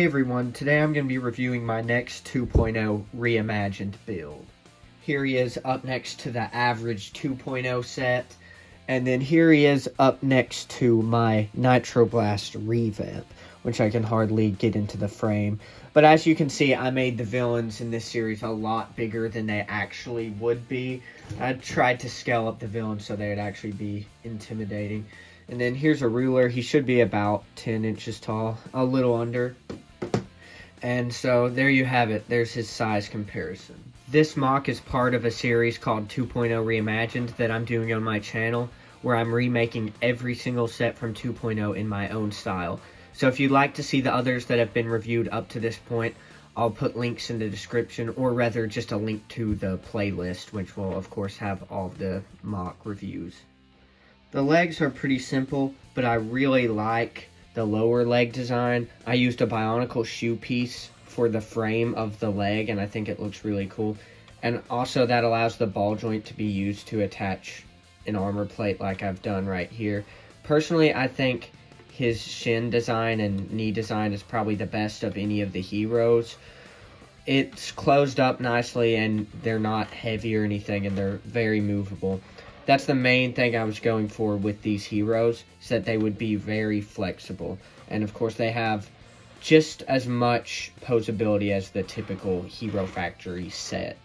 Hey everyone, today I'm going to be reviewing my next 2.0 reimagined build. Here he is up next to the average 2.0 set, and then here he is up next to my Nitro Blast revamp, which I can hardly get into the frame. But as you can see, I made the villains in this series a lot bigger than they actually would be. I tried to scale up the villains so they would actually be intimidating. And then here's a ruler. He should be about 10 inches tall, a little under. And so there you have it. There's his size comparison. This MOC is part of a series called 2.0 Reimagined that I'm doing on my channel, where I'm remaking every single set from 2.0 in my own style. So if you'd like to see the others that have been reviewed up to this point, I'll put links in the description, or rather just a link to the playlist, which will of course have all of the MOC reviews. The legs are pretty simple, but I really like the lower leg design. I used a bionicle shoe piece for the frame of the leg, and I think it looks really cool. And also that allows the ball joint to be used to attach an armor plate like I've done right here. Personally, I think his shin design and knee design is probably the best of any of the heroes. It's closed up nicely, and they're not heavy or anything, and they're very movable. That's the main thing I was going for with these heroes, is that they would be very flexible. And of course they have just as much posability as the typical Hero Factory set.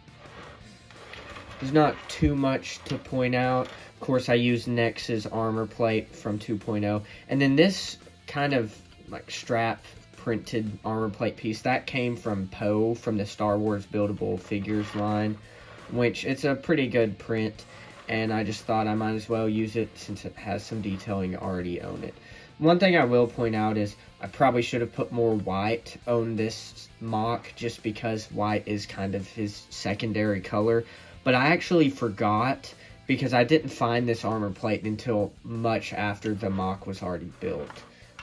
There's not too much to point out. Of course I used Nex's armor plate from 2.0. And then this kind of like strap printed armor plate piece, that came from Poe from the Star Wars buildable figures line, which it's a pretty good print. And I just thought I might as well use it since it has some detailing already on it. One thing I will point out is I probably should have put more white on this MOC, just because white is kind of his secondary color. But I actually forgot, because I didn't find this armor plate until much after the MOC was already built.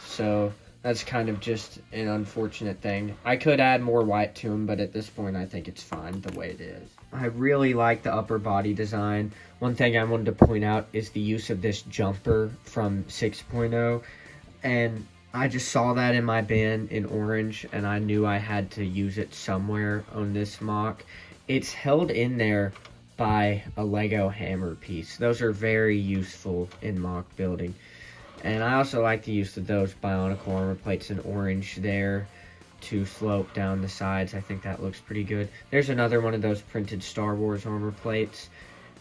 So that's kind of just an unfortunate thing. I could add more white to him, but at this point I think it's fine the way it is. I really like the upper body design. One thing I wanted to point out is the use of this jumper from 6.0. And I just saw that in my bin in orange, and I knew I had to use it somewhere on this MOC. It's held in there by a Lego hammer piece. Those are very useful in MOC building. And I also like the use of those bionicle armor plates in orange there to slope down the sides. I think that looks pretty good. There's another one of those printed Star Wars armor plates.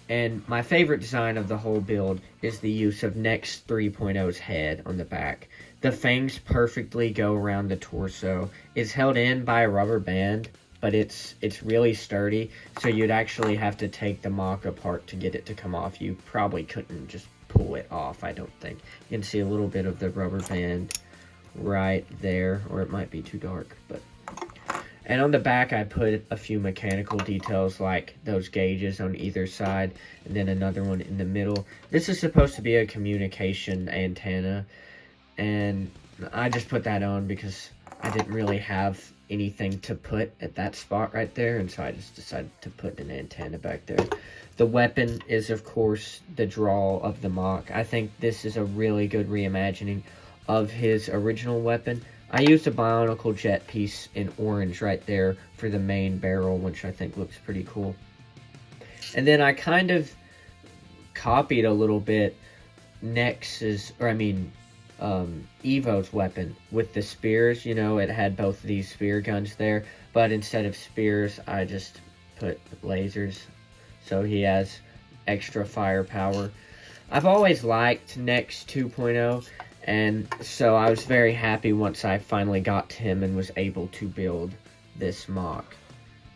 And my favorite design of the whole build is the use of Nex 3.0's head on the back. The fangs perfectly go around the torso. It's held in by a rubber band, but it's really sturdy, so you'd actually have to take the MOC apart to get it to come off. You probably couldn't just pull it off, I don't think. You can see a little bit of the rubber band right there, or it might be too dark, but... And on the back I put a few mechanical details like those gauges on either side, and then another one in the middle. This is supposed to be a communication antenna, and I just put that on because I didn't really have anything to put at that spot right there, and so I just decided to put an antenna back there. The weapon is of course the draw of the MOC. I think this is a really good reimagining of his original weapon. I used a bionicle jet piece in orange right there for the main barrel, which I think looks pretty cool. And then I kind of copied a little bit Evo's weapon with the spears. You know, it had both of these spear guns there, but instead of spears, I just put lasers, so he has extra firepower. I've always liked Nex 2.0, and so I was very happy once I finally got to him and was able to build this MOC.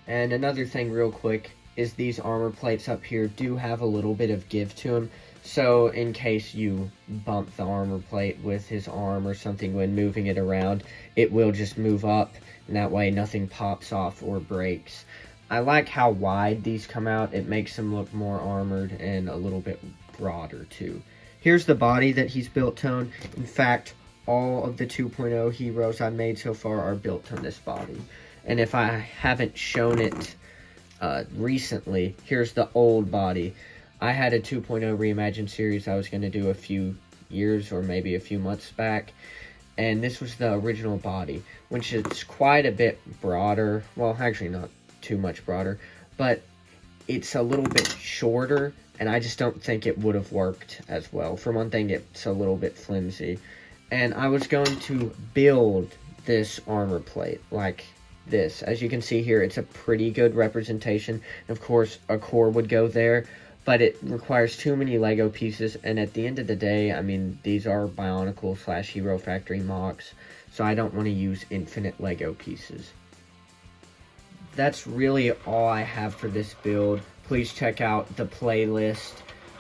And another thing real quick is these armor plates up here do have a little bit of give to them. So in case you bump the armor plate with his arm or something when moving it around, it will just move up, and that way nothing pops off or breaks. I like how wide these come out. It makes them look more armored and a little bit broader too. Here's the body that he's built on. In fact, all of the 2.0 heroes I've made so far are built on this body. And if I haven't shown it recently, here's the old body. I had a 2.0 Reimagined series I was going to do a few years or maybe a few months back. and this was the original body, which is quite a bit broader. Well, actually not too much broader, but it's a little bit shorter, and I just don't think it would have worked as well. For one thing, it's a little bit flimsy, and I was going to build this armor plate like this. As you can see here, it's a pretty good representation. Of course, a core would go there, but it requires too many Lego pieces, and at the end of the day, I mean, these are Bionicle / Hero Factory MOCs, so I don't want to use infinite Lego pieces. That's really all I have for this build. Please check out the playlist,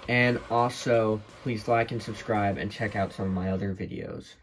and also please like and subscribe and check out some of my other videos.